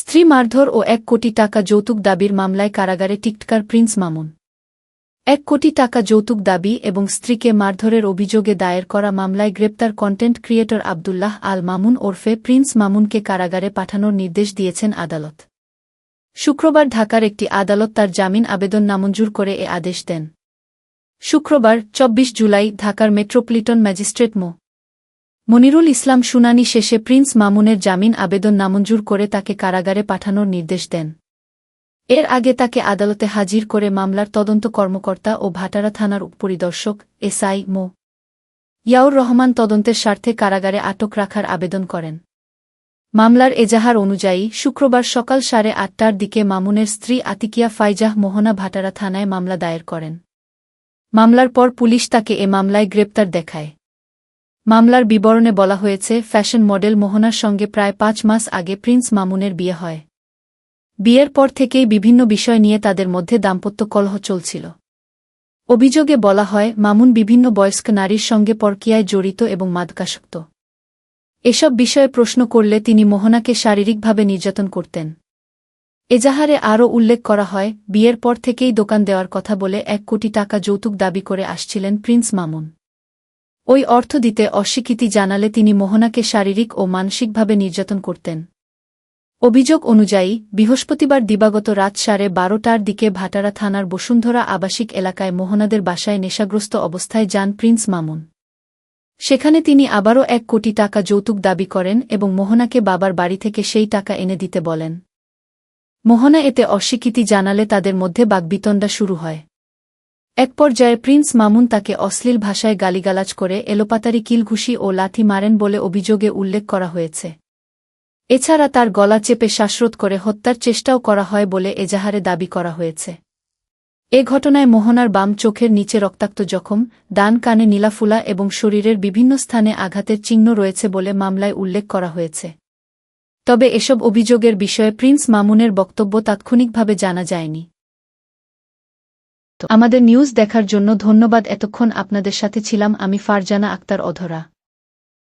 স্ত্রী মারধর ও ১ কোটি টাকা যৌতুক দাবির মামলায় কারাগারে টিকটকার প্রিন্স মামুন। ১ কোটি টাকা যৌতুক দাবি এবং স্ত্রীকে মারধরের অভিযোগে দায়ের করা মামলায় গ্রেপ্তার কন্টেন্ট ক্রিয়েটর আব্দুল্লাহ আল মামুন ওরফে প্রিন্স মামুনকে কারাগারে পাঠানোর নির্দেশ দিয়েছেন আদালত। শুক্রবার ঢাকার একটি আদালত তার জামিন আবেদন নামঞ্জুর করে এ আদেশ দেন। শুক্রবার ২৪ জুলাই ঢাকার মেট্রোপলিটন ম্যাজিস্ট্রেট মো. মনিরুল ইসলাম শুনানি শেষে প্রিন্স মামুনের জামিন আবেদন নামঞ্জুর করে তাকে কারাগারে পাঠানোর নির্দেশ দেন। এর আগে তাকে আদালতে হাজির করে মামলার তদন্ত কর্মকর্তা ও ভাটারা থানার উপপরিদর্শক এসআই মো. ইয়াউর রহমান তদন্তের স্বার্থে কারাগারে আটক রাখার আবেদন করেন। মামলার এজাহার অনুযায়ী শুক্রবার সকাল ৮:৩০টার দিকে মামুনের স্ত্রী আতিকিয়া ফাইজাহ মোহনা ভাটারা থানায় মামলা দায়ের করেন। মামলার পর পুলিশ তাকে এ মামলায় গ্রেপ্তার দেখায়। মামলার বিবরণে বলা হয়েছে, ফ্যাশন মডেল মোহনার সঙ্গে প্রায় ৫ মাস আগে প্রিন্স মামুনের বিয়ে হয়। বিয়ের পর থেকেই বিভিন্ন বিষয় নিয়ে তাদের মধ্যে দাম্পত্য কলহ চলছিল। অভিযোগে বলা হয়, মামুন বিভিন্ন বয়স্ক নারীর সঙ্গে পরকীয়ায় জড়িত এবং মাদকাসক্ত। এসব বিষয়ে প্রশ্ন করলে তিনি মোহনাকে শারীরিকভাবে নির্যাতন করতেন। এজাহারে আরও উল্লেখ করা হয়, বিয়ের পর থেকেই দোকান দেওয়ার কথা বলে ১ কোটি টাকা যৌতুক দাবি করে আসছিলেন প্রিন্স মামুন। ওই অর্থ দিতে অস্বীকৃতি জানালে তিনি মোহনাকে শারীরিক ও মানসিকভাবে নির্যাতন করতেন। অভিযোগ অনুযায়ী বৃহস্পতিবার দিবাগত রাত 12:30টার দিকে ভাটারা থানার বসুন্ধরা আবাসিক এলাকায় মোহনাদের বাসায় নেশাগ্রস্ত অবস্থায় যান প্রিন্স মামুন। সেখানে তিনি আবারও ১ কোটি টাকা যৌতুক দাবি করেন এবং মোহনাকে বাবার বাড়ি থেকে সেই টাকা এনে দিতে বলেন। মোহনা এতে অস্বীকৃতি জানালে তাদের মধ্যে বাগ্বিতণ্ডা শুরু হয়। এক পর্যায়ে প্রিন্স মামুন তাকে অশ্লীল ভাষায় গালিগালাজ করে এলোপাতাড়ি কিলঘুষি ও লাথি মারেন বলে অভিযোগে উল্লেখ করা হয়েছে। এছাড়া তার গলা চেপে শ্বাসরোধ করে হত্যার চেষ্টাও করা হয় বলে এজাহারে দাবি করা হয়েছে। এ ঘটনায় মোহনার বাম চোখের নিচে রক্তাক্ত জখম, ডান কানে নীলাফুলা এবং শরীরের বিভিন্ন স্থানে আঘাতের চিহ্ন রয়েছে বলে মামলায় উল্লেখ করা হয়েছে। তবে এসব অভিযোগের বিষয়ে প্রিন্স মামুনের বক্তব্য তাৎক্ষণিকভাবে জানা যায়নি। আমাদের নিউজ দেখার জন্য ধন্যবাদ। এতক্ষণ আপনাদের সাথে ছিলাম আমি ফারজানা আক্তার অধরা।